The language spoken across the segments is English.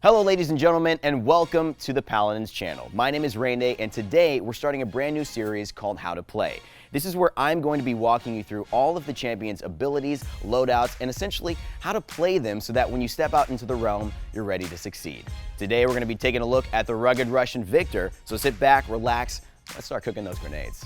Hello ladies and gentlemen, and welcome to the Paladins channel. My name is Rene, and today we're starting a brand new series called How to Play. This is where I'm going to be walking you through all of the champions' abilities, loadouts, and essentially how to play them so that when you step out into the realm, you're ready to succeed. Today we're going to be taking a look at the rugged Russian Viktor, so sit back, relax, let's start cooking those grenades.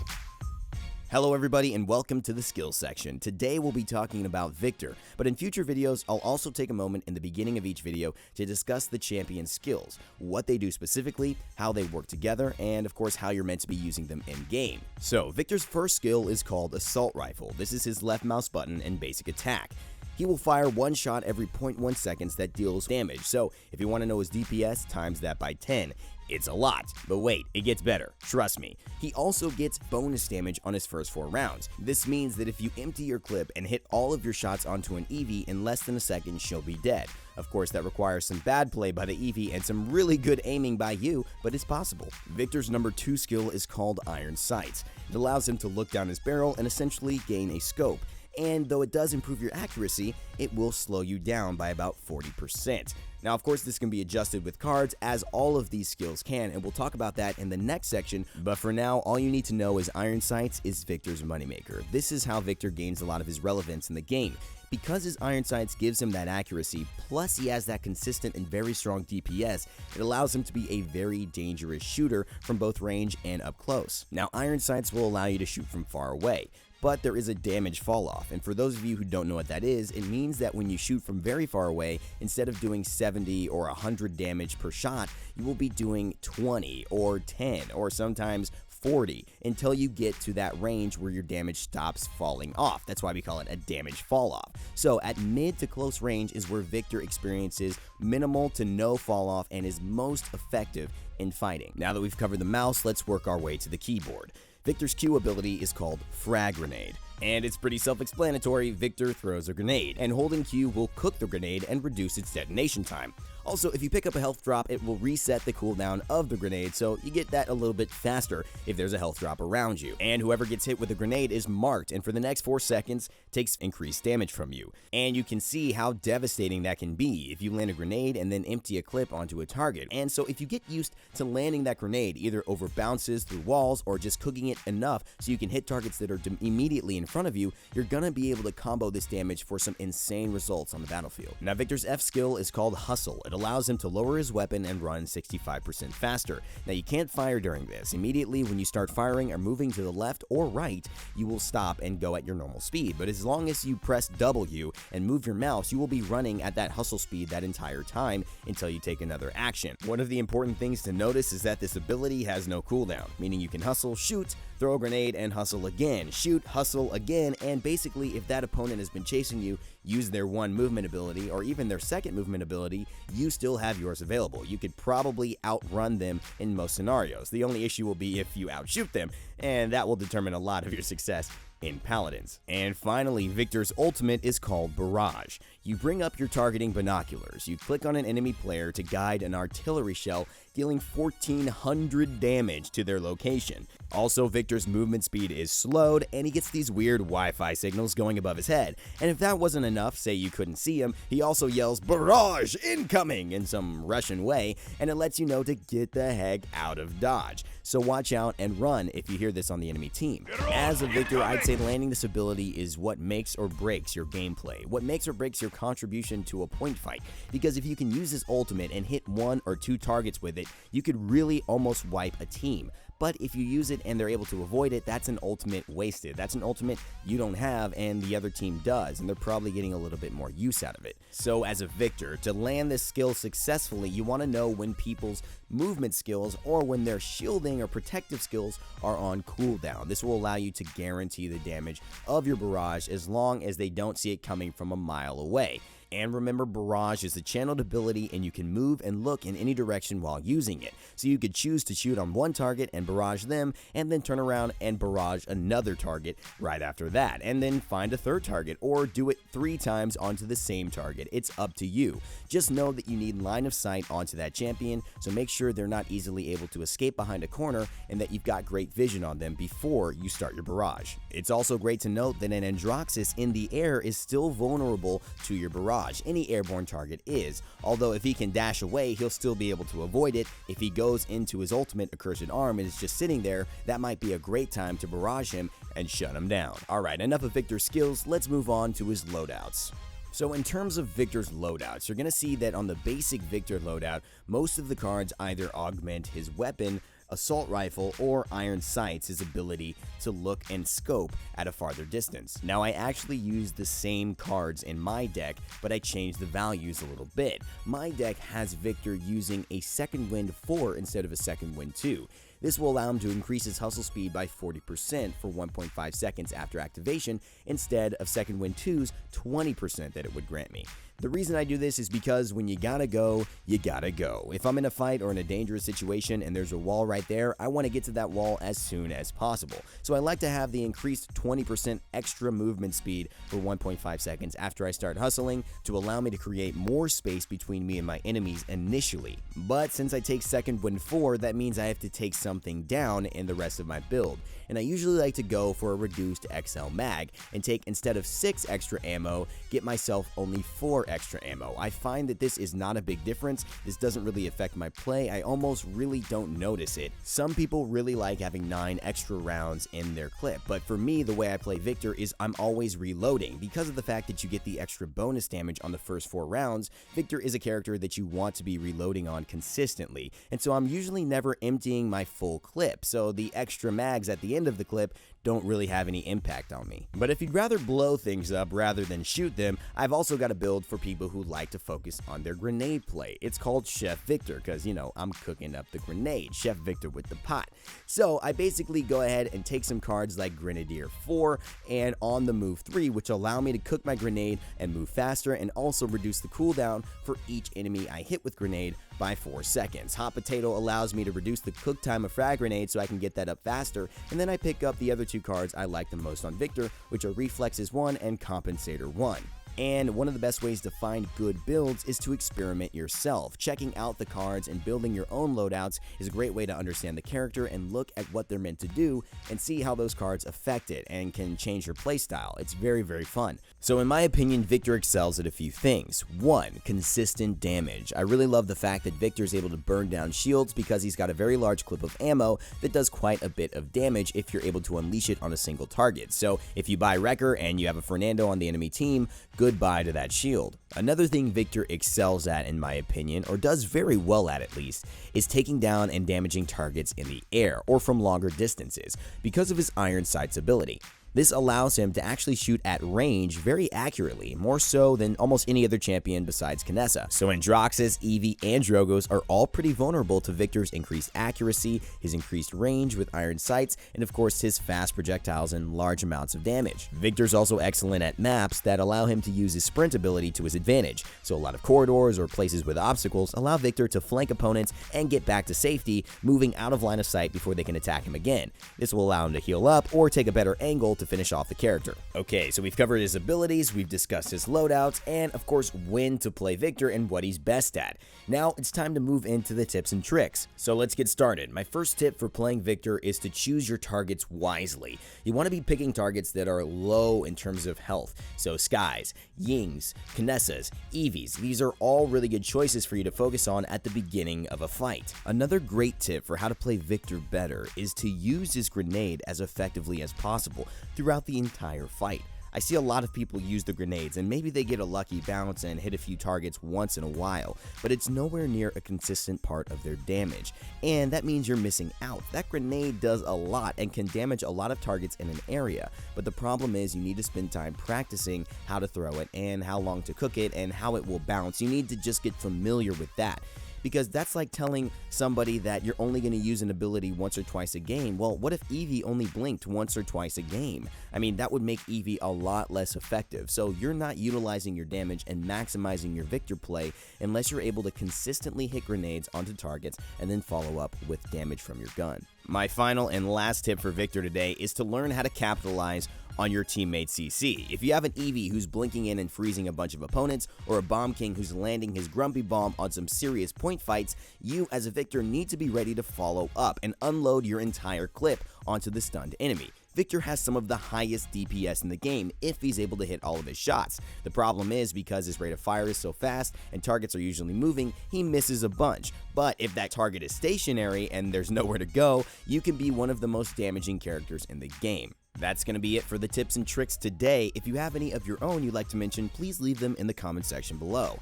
Hello everybody and welcome to the skills section. Today we'll be talking about Viktor, but in future videos I'll also take a moment in the beginning of each video to discuss the champion's skills, what they do specifically, how they work together, and of course how you're meant to be using them in game. So Viktor's first skill is called Assault Rifle. This is his left mouse button and basic attack. He will fire one shot every 0.1 seconds that deals damage, so if you want to know his DPS, times that by 10. It's a lot, but wait, it gets better, trust me. He also gets bonus damage on his first 4 rounds. This means that if you empty your clip and hit all of your shots onto an Eevee in less than a second, she'll be dead. Of course, that requires some bad play by the Eevee and some really good aiming by you, but it's possible. Viktor's number 2 skill is called Iron Sights. It allows him to look down his barrel and essentially gain a scope. And though it does improve your accuracy, it will slow you down by about 40%. Now, of course, this can be adjusted with cards, as all of these skills can, and we'll talk about that in the next section, but for now, all you need to know is Iron Sights is Viktor's moneymaker. This is how Viktor gains a lot of his relevance in the game. Because his Iron Sights gives him that accuracy, plus he has that consistent and very strong DPS, it allows him to be a very dangerous shooter from both range and up close. Now, Iron Sights will allow you to shoot from far away, but there is a damage fall off, and for those of you who don't know what that is, it means that when you shoot from very far away, instead of doing 70 or 100 damage per shot, you will be doing 20 or 10 or sometimes 40 until you get to that range where your damage stops falling off. That's why we call it a damage fall off. So at mid to close range is where Viktor experiences minimal to no fall off and is most effective in fighting. Now that we've covered the mouse, let's work our way to the keyboard. Viktor's Q ability is called Frag Grenade, and it's pretty self-explanatory. Viktor throws a grenade, and holding Q will cook the grenade and reduce its detonation time. Also, if you pick up a health drop, it will reset the cooldown of the grenade, so you get that a little bit faster if there's a health drop around you. And whoever gets hit with a grenade is marked, and for the next 4 seconds, takes increased damage from you. And you can see how devastating that can be if you land a grenade and then empty a clip onto a target. And so if you get used to landing that grenade either over bounces, through walls, or just cooking it enough so you can hit targets that are immediately in front of you, you're gonna be able to combo this damage for some insane results on the battlefield. Now, Viktor's F skill is called Hustle. It allows him to lower his weapon and run 65% faster. Now, you can't fire during this. Immediately when you start firing or moving to the left or right, you will stop and go at your normal speed. But as long as you press W and move your mouse, you will be running at that hustle speed that entire time until you take another action. One of the important things to notice is that this ability has no cooldown, meaning you can hustle, shoot, throw a grenade, and hustle again, shoot, hustle again, and basically if that opponent has been chasing you, use their 1 movement ability or even their 2nd movement ability, you still have yours available. You could probably outrun them in most scenarios. The only issue will be if you outshoot them, and that will determine a lot of your success in Paladins. And finally, Viktor's ultimate is called Barrage. You bring up your targeting binoculars, you click on an enemy player to guide an artillery shell, dealing 1400 damage to their location. Also, Viktor's movement speed is slowed, and he gets these weird Wi-Fi signals going above his head. And if that wasn't enough, say you couldn't see him, he also yells "Barrage incoming" in some Russian way, and it lets you know to get the heck out of dodge. So watch out and run if you hear this on the enemy team. As a Viktor, I'd say landing this ability is what makes or breaks your gameplay, what makes or breaks your contribution to a point fight, because if you can use this ultimate and hit 1 or 2 targets with it, you could really almost wipe a team. But if you use it and they're able to avoid it, that's an ultimate wasted. That's an ultimate you don't have and the other team does, and they're probably getting a little bit more use out of it. So as a Viktor, to land this skill successfully, you want to know when people's movement skills or when their shielding or protective skills are on cooldown. This will allow you to guarantee the damage of your barrage as long as they don't see it coming from a mile away. And remember, Barrage is a channeled ability and you can move and look in any direction while using it. So you could choose to shoot on one target and barrage them, and then turn around and barrage another target right after that, and then find a third target, or do it 3 times onto the same target. It's up to you. Just know that you need line of sight onto that champion, so make sure they're not easily able to escape behind a corner and that you've got great vision on them before you start your barrage. It's also great to note that an Androxus in the air is still vulnerable to your barrage. barrage. Any airborne target is, although if he can dash away, he'll still be able to avoid it. If he goes into his ultimate Accursed Arm and is just sitting there, that might be a great time to barrage him and shut him down. Alright, enough of Viktor's skills, let's move on to his loadouts. So in terms of Viktor's loadouts, you're going to see that on the basic Viktor loadout, most of the cards either augment his weapon, assault rifle, or iron sights, his ability to look and scope at a farther distance. Now I actually use the same cards in my deck, but I changed the values a little bit. My deck has Viktor using a second wind 4 instead of a second wind 2. This will allow him to increase his hustle speed by 40% for 1.5 seconds after activation instead of second wind 2's 20% that it would grant me. The reason I do this is because when you gotta go, you gotta go. If I'm in a fight or in a dangerous situation and there's a wall right there, I want to get to that wall as soon as possible. So I like to have the increased 20% extra movement speed for 1.5 seconds after I start hustling to allow me to create more space between me and my enemies initially. But since I take second wind 4, that means I have to take something down in the rest of my build. And I usually like to go for a reduced XL mag and take, instead of 6 extra ammo, get myself only 4 extra ammo. I find that this is not a big difference. This doesn't really affect my play. I almost really don't notice it. Some people really like having 9 extra rounds in their clip, but for me, the way I play Viktor is I'm always reloading. Because of the fact that you get the extra bonus damage on the first 4 rounds, Viktor is a character that you want to be reloading on consistently, and so I'm usually never emptying my full clip, so the extra mags at the end of the clip don't really have any impact on me. But if you'd rather blow things up rather than shoot them, I've also got a build for people who like to focus on their grenade play. It's called Chef Viktor because, you know, I'm cooking up the grenade, Chef Viktor with the pot. So I basically go ahead and take some cards like Grenadier 4 and On the Move 3, which allow me to cook my grenade and move faster, and also reduce the cooldown for each enemy I hit with grenade by 4 seconds. Hot Potato allows me to reduce the cook time of frag grenade so I can get that up faster, and then I pick up the other 2 cards I like the most on Viktor, which are Reflexes 1 and Compensator 1. And one of the best ways to find good builds is to experiment yourself. Checking out the cards and building your own loadouts is a great way to understand the character and look at what they're meant to do and see how those cards affect it and can change your playstyle. It's very, very fun. So in my opinion, Viktor excels at a few things. 1. Consistent damage. I really love the fact that Viktor is able to burn down shields because he's got a very large clip of ammo that does quite a bit of damage if you're able to unleash it on a single target. So if you buy Wrecker and you have a Fernando on the enemy team, goodbye to that shield. Another thing Viktor excels at, in my opinion, or does very well at least, is taking down and damaging targets in the air or from longer distances because of his iron sights ability. This allows him to actually shoot at range very accurately, more so than almost any other champion besides Kinessa. So Androxus, Eevee, and Drogos are all pretty vulnerable to Viktor's increased accuracy, his increased range with iron sights, and of course his fast projectiles and large amounts of damage. Viktor's also excellent at maps that allow him to use his sprint ability to his advantage, so a lot of corridors or places with obstacles allow Viktor to flank opponents and get back to safety, moving out of line of sight before they can attack him again. This will allow him to heal up or take a better angle to finish off the character. Okay, so we've covered his abilities, we've discussed his loadouts, and of course when to play Viktor and what he's best at. Now it's time to move into the tips and tricks. So let's get started. My first tip for playing Viktor is to choose your targets wisely. You want to be picking targets that are low in terms of health. So Skies, Yings, Kinessas, Eevees, these are all really good choices for you to focus on at the beginning of a fight. Another great tip for how to play Viktor better is to use his grenade as effectively as possible throughout the entire fight. I see a lot of people use the grenades and maybe they get a lucky bounce and hit a few targets once in a while, but it's nowhere near a consistent part of their damage, and that means you're missing out. That grenade does a lot and can damage a lot of targets in an area, but the problem is you need to spend time practicing how to throw it and how long to cook it and how it will bounce. You need to just get familiar with that. Because that's like telling somebody that you're only going to use an ability once or twice a game. Well, what if Eevee only blinked once or twice a game? I mean, that would make Eevee a lot less effective. So you're not utilizing your damage and maximizing your Viktor play unless you're able to consistently hit grenades onto targets and then follow up with damage from your gun. My final and last tip for Viktor today is to learn how to capitalize on your teammate's CC. If you have an Eevee who's blinking in and freezing a bunch of opponents, or a Bomb King who's landing his Grumpy Bomb on some serious point fights, you as a Viktor need to be ready to follow up and unload your entire clip onto the stunned enemy. Viktor has some of the highest DPS in the game if he's able to hit all of his shots. The problem is, because his rate of fire is so fast and targets are usually moving, he misses a bunch. But if that target is stationary and there's nowhere to go, you can be one of the most damaging characters in the game. That's going to be it for the tips and tricks today. If you have any of your own you'd like to mention, please leave them in the comment section below.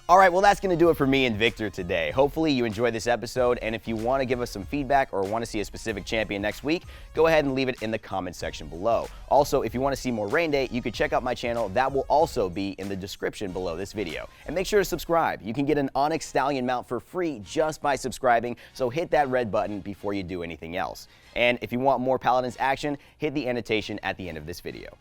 All right, well, that's going to do it for me and Viktor today. Hopefully you enjoyed this episode, and if you want to give us some feedback or want to see a specific champion next week, go ahead and leave it in the comment section below. Also, if you want to see more Rain Day, you can check out my channel. That will also be in the description below this video. And make sure to subscribe. You can get an Onyx Stallion mount for free just by subscribing, so hit that red button before you do anything else. And if you want more Paladins action, hit the annotation at the end of this video.